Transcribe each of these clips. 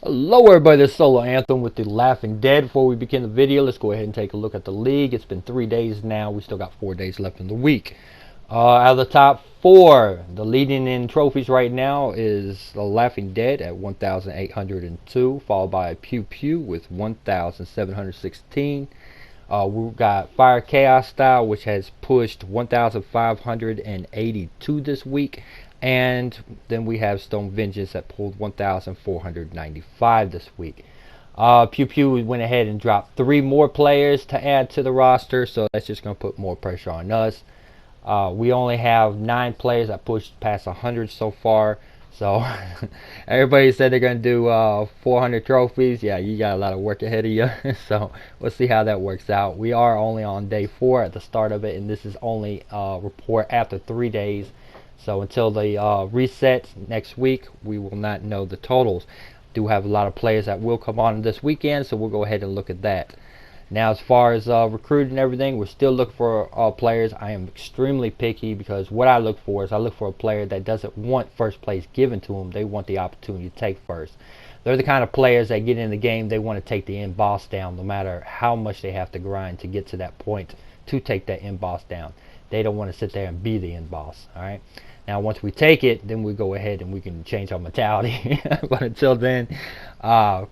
Hello everybody, this is Solo-Anthem with the Laughing Dead. Before we begin the video, let's go ahead and take a look at the league. It's been 3 days now. We still got 4 days left in the week. Out of the top 4, the leading in trophies right now is the Laughing Dead at 1,802, followed by Pew Pew with 1,716. We've got Fire Chaos Style, which has pushed 1,582 this week. And then we have Stone Vengeance that pulled 1,495 this week. Pew Pew went ahead and dropped 3 more players to add to the roster, so that's just going to put more pressure on us. We only have 9 players that pushed past 100 so far. So everybody said they're going to do 400 trophies. Yeah, you got a lot of work ahead of you. So we'll see how that works out. We are only on day 4 at the start of it, and this is only a report after 3 days. So until the reset next week, we will not know the totals. Do have a lot of players that will come on this weekend, so we'll go ahead and look at that. Now, as far as recruiting and everything, we're still looking for players. I am extremely picky because what I look for is I look for a player that doesn't want first place given to them. They want the opportunity to take first. They're the kind of players that get in the game, they want to take the end boss down no matter how much they have to grind to get to that point to take that end boss down. They don't want to sit there and be the end boss. All right. Now, once we take it, then we go ahead and we can change our mentality. But until then,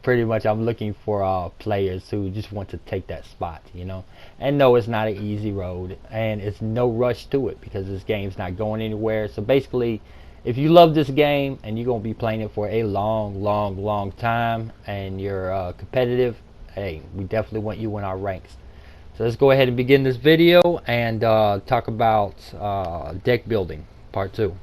pretty much I'm looking for players who just want to take that spot, you know. And no, it's not an easy road, and it's no rush to it because this game's not going anywhere. So basically, if you love this game and you're gonna be playing it for a long time, and you're competitive, hey, we definitely want you in our ranks. So let's go ahead and begin this video and talk about deck building. Part 2.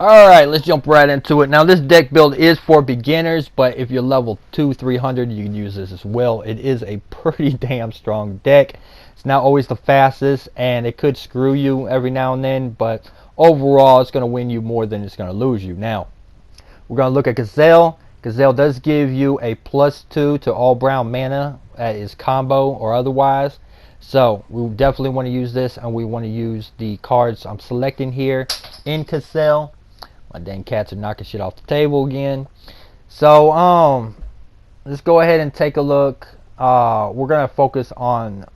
Alright, let's jump right into it. Now, this deck build is for beginners, but if you're level 200-300, you can use this as well. It is a pretty damn strong deck. It's not always the fastest, and it could screw you every now and then, but overall, it's going to win you more than it's going to lose you. Now, we're going to look at Gazelle. Gazelle does give you a +2 to all brown mana. That is combo or otherwise. So, we definitely want to use this, and we want to use the cards I'm selecting here in Gazelle. My dang cats are knocking shit off the table again. So, let's go ahead and take a look. We're going to focus on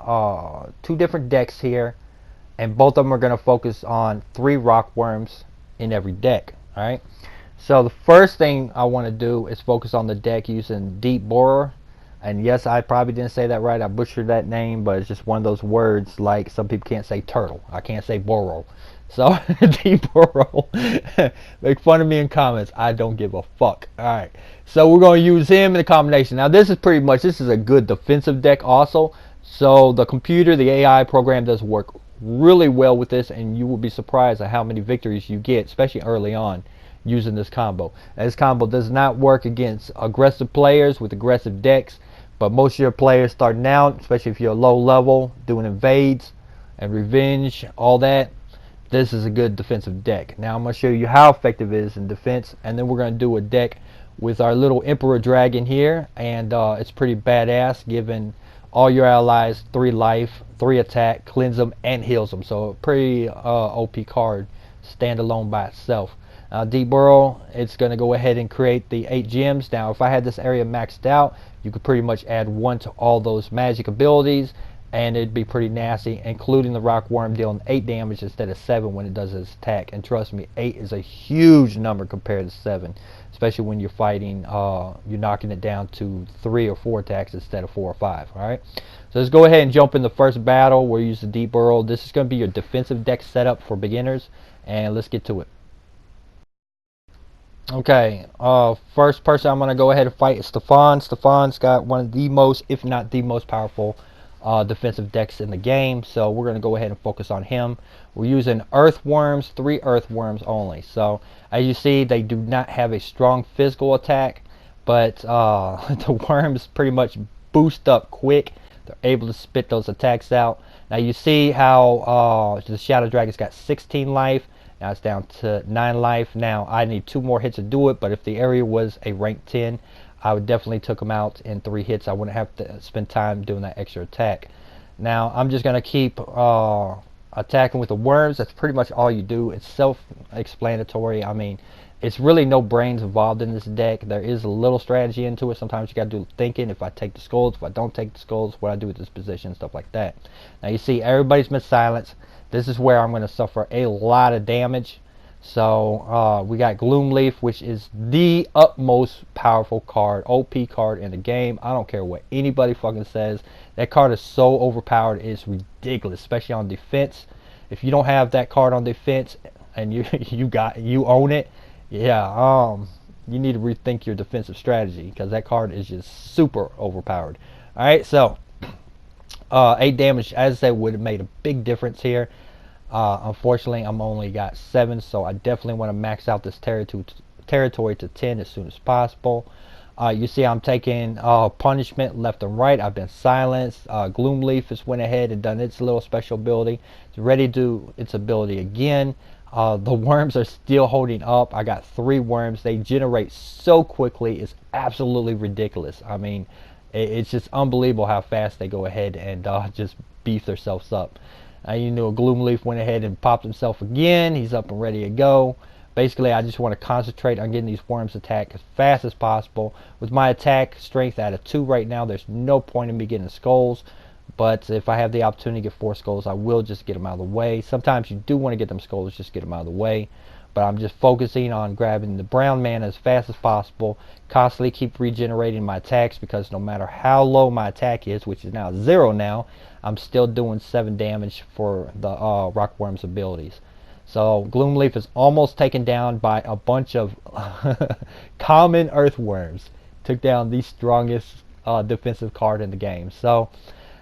2 different decks here. And both of them are going to focus on 3 rock worms in every deck. Alright. So, the first thing I want to do is focus on the deck using Deep Borer. And yes, I probably didn't say that right. I butchered that name, but it's just one of those words like some people can't say turtle. I can't say burrow. So, Deep Burrow. Make fun of me in comments. I don't give a fuck. Alright. So, we're going to use him in a combination. Now, this is a good defensive deck also. So, the computer, the AI program does work really well with this. And you will be surprised at how many victories you get, especially early on, using this combo. Now, this combo does not work against aggressive players with aggressive decks. But most of your players starting out, especially if you're low level, doing invades and revenge, all that, this is a good defensive deck. Now I'm going to show you how effective it is in defense, and then we're going to do a deck with our little Emperor Dragon here, and it's pretty badass, giving all your allies 3 life, 3 attack, cleanse them, and heals them. So a pretty OP card, standalone by itself. Deep Burrow, it's going to go ahead and create the 8 gems. Now if I had this area maxed out, you could pretty much add 1 to all those magic abilities, and it'd be pretty nasty, including the rock worm dealing 8 damage instead of 7 when it does its attack. And trust me, 8 is a huge number compared to 7, especially when you're fighting, you're knocking it down to 3 or 4 attacks instead of 4 or 5. Alright, so let's go ahead and jump in the first battle. We'll use the Deep Burrow. This is going to be your defensive deck setup for beginners, and let's get to it. Okay, first person I'm going to go ahead and fight is Stefan. Stefan's got one of the most, if not the most powerful defensive decks in the game. So we're going to go ahead and focus on him. We're using earthworms, 3 earthworms only. So as you see, they do not have a strong physical attack, but the worms pretty much boost up quick. They're able to spit those attacks out. Now you see how the Shadow Dragon's got 16 life. Now it's down to 9 life. Now I need 2 more hits to do it, but if the area was a rank 10, I would definitely took him out in 3 hits. I wouldn't have to spend time doing that extra attack. Now I'm just going to keep attacking with the worms. That's pretty much all you do. It's self-explanatory. I mean, it's really no brains involved in this deck. There is a little strategy into it. Sometimes you got to do thinking. If I take the skulls, if I don't take the skulls, what I do with this position, stuff like that. Now you see everybody's been silenced. This is where I'm going to suffer a lot of damage. So we got Gloomleaf, which is the utmost powerful card, OP card in the game. I don't care what anybody fucking says. That card is so overpowered, it's ridiculous, especially on defense. If you don't have that card on defense and you own it, yeah, you need to rethink your defensive strategy because that card is just super overpowered. All right, so 8 damage, as I said, would have made a big difference here. Unfortunately, I'm only got 7, so I definitely want to max out this territory to 10 as soon as possible. You see I'm taking punishment left and right. I've been silenced. Gloomleaf has went ahead and done its little special ability. It's ready to do its ability again. The worms are still holding up. I got 3 worms. They generate so quickly. It's absolutely ridiculous. I mean, it's just unbelievable how fast they go ahead and just beef themselves up. You know, Gloomleaf went ahead and popped himself again. He's up and ready to go. Basically, I just want to concentrate on getting these worms attacked as fast as possible. With my attack strength at a 2 right now, there's no point in me getting skulls. But if I have the opportunity to get 4 skulls, I will just get them out of the way. Sometimes you do want to get them skulls, just get them out of the way. But I'm just focusing on grabbing the brown mana as fast as possible. Constantly keep regenerating my attacks because no matter how low my attack is, which is now 0 now, I'm still doing 7 damage for the Rockworm's abilities. So Gloomleaf is almost taken down by a bunch of common earthworms. Took down the strongest defensive card in the game. So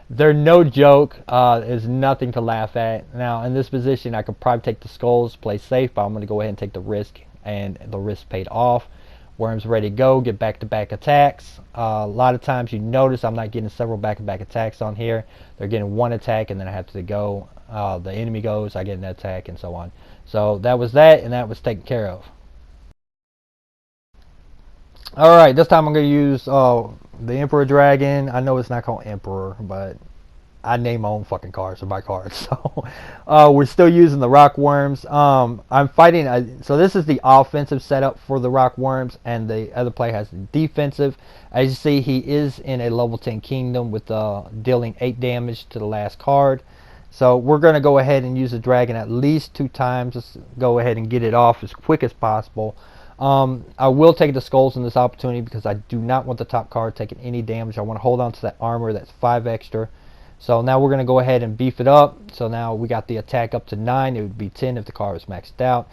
they're no joke. There's nothing to laugh at. Now in this position I could probably take the skulls, play safe, but I'm going to go ahead and take the risk, and the risk paid off. Worms ready to go, get back-to-back attacks. A lot of times you notice I'm not getting several back-to-back attacks on here. They're getting 1 attack and then I have to go. The enemy goes, I get an attack, and so on. So that was that, and that was taken care of. Alright, this time I'm going to use the Emperor Dragon. I know it's not called Emperor, but I name my own fucking cards or my cards. So we're still using the rock worms. I'm fighting. So this is the offensive setup for the rock worms, and the other player has the defensive. As you see, he is in a level 10 kingdom with dealing 8 damage to the last card. So we're going to go ahead and use the dragon at least 2 times. Let's go ahead and get it off as quick as possible. I will take the skulls in this opportunity because I do not want the top card taking any damage. I want to hold on to that armor. That's 5 extra. So now we're going to go ahead and beef it up. So now we got the attack up to 9. It would be 10 if the card was maxed out.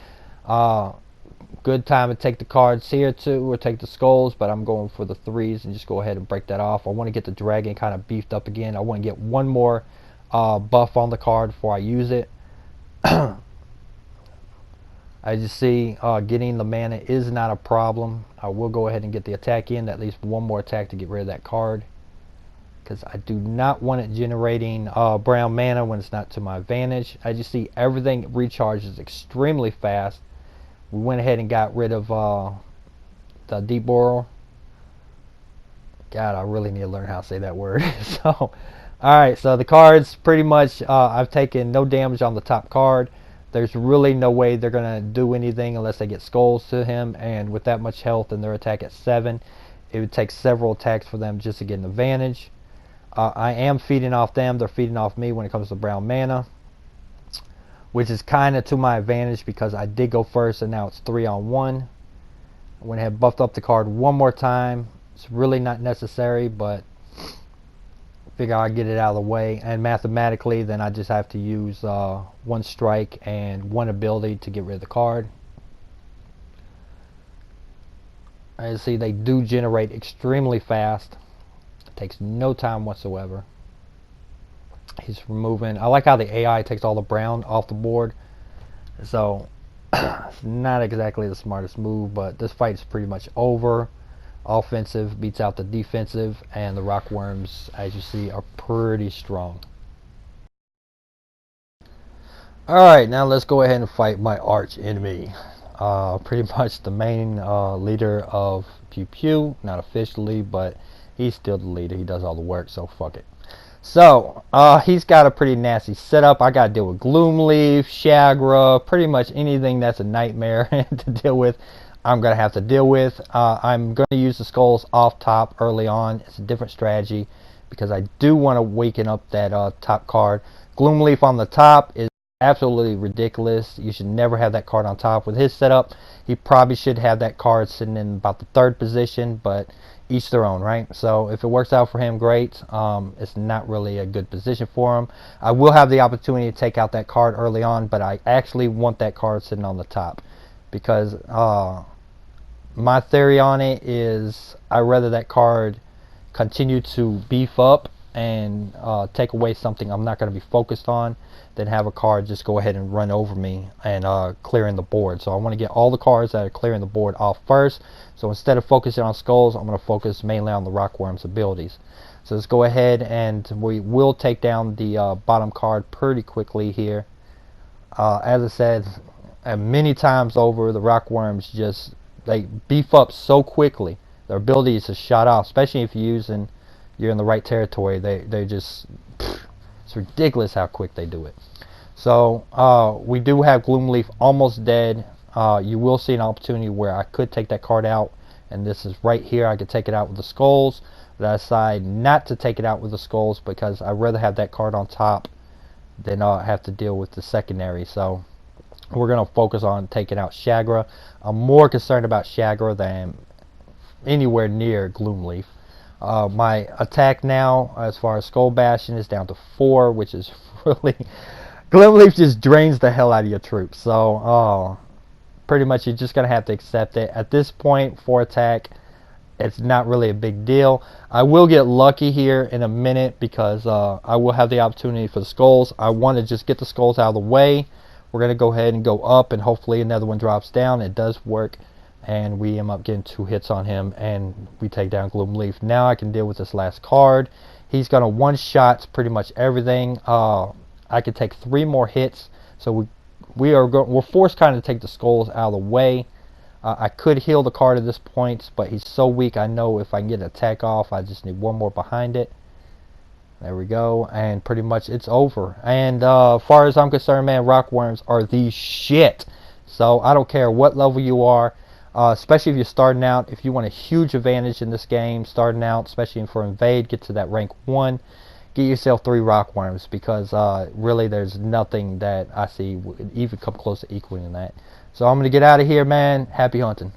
Good time to take the cards here too, or take the skulls, but I'm going for the 3s and just go ahead and break that off. I want to get the dragon kind of beefed up again. I want to get one more buff on the card before I use it. As you see, getting the mana is not a problem. I will go ahead and get the attack in, at least one more attack to get rid of that card, because I do not want it generating brown mana when it's not to my advantage. As you see, everything recharges extremely fast. We went ahead and got rid of the deep borer. God, I really need to learn how to say that word. So, alright, so the cards pretty much, I've taken no damage on the top card. There's really no way they're going to do anything unless they get skulls to him, and with that much health and their attack at 7, it would take several attacks for them just to get an advantage. I am feeding off them. They're feeding off me when it comes to brown mana, which is kind of to my advantage because I did go first and now it's 3-on-1. I went ahead and buffed up the card one more time. It's really not necessary, but figure I'll get it out of the way. And mathematically, then I just have to use 1 strike and 1 ability to get rid of the card. As you see, they do generate extremely fast. It takes no time whatsoever. He's removing. I like how the AI takes all the brown off the board. So it's not exactly the smartest move, but this fight is pretty much over. Offensive beats out the defensive, and the rockworms, as you see, are pretty strong. Alright, now let's go ahead and fight my arch enemy. Pretty much the main leader of Pew Pew. Not officially, but he's still the leader. He does all the work, so fuck it. So, he's got a pretty nasty setup. I gotta deal with Gloomleaf, Shagra, pretty much anything that's a nightmare to deal with, I'm gonna have to deal with. I'm gonna use the skulls off top early on. It's a different strategy because I do want to waken up that top card. Gloomleaf on the top is absolutely ridiculous. You should never have that card on top. With his setup, he probably should have that card sitting in about the 3rd position, but each their own, right? So if it works out for him, great. It's not really a good position for him. I will have the opportunity to take out that card early on, but I actually want that card sitting on the top because my theory on it is I'd rather that card continue to beef up and take away something I'm not going to be focused on than have a card just go ahead and run over me and clearing the board. So I want to get all the cards that are clearing the board off first. So instead of focusing on skulls, I'm going to focus mainly on the rockworm's abilities. So let's go ahead and we will take down the bottom card pretty quickly here. As I said many times over, the rockworms just they beef up so quickly. Their abilities are shot off, especially if you're in the right territory. They just it's ridiculous how quick they do it. So we do have Gloomleaf almost dead. You will see an opportunity where I could take that card out, and this is right here. I could take it out with the skulls, but I decide not to take it out with the skulls because I'd rather have that card on top than have to deal with the secondary. So we're going to focus on taking out Shagra. I'm more concerned about Shagra than anywhere near Gloomleaf. My attack now, as far as skull bashing, is down to 4, which is really Gloomleaf just drains the hell out of your troops. So pretty much you're just gonna have to accept it at this point. 4 attack, it's not really a big deal. I will get lucky here in a minute because I will have the opportunity for the skulls. I want to just get the skulls out of the way. We're gonna go ahead and go up, and hopefully another one drops down. It does work, and we end up getting 2 hits on him, and we take down Gloomleaf. Now I can deal with this last card. He's gonna one-shot pretty much everything. I could take 3 more hits, so we're forced kind of to take the skulls out of the way. I could heal the card at this point, but he's so weak. I know if I can get an attack off, I just need 1 more behind it. There we go, and pretty much it's over. And as far as I'm concerned, man, rockworms are the shit. So I don't care what level you are. Especially if you're starting out. If you want a huge advantage in this game starting out, especially for invade, get to that rank 1, get yourself 3 rockworms, because really there's nothing that I see would even come close to equaling that. So I'm going to get out of here, man. Happy hunting.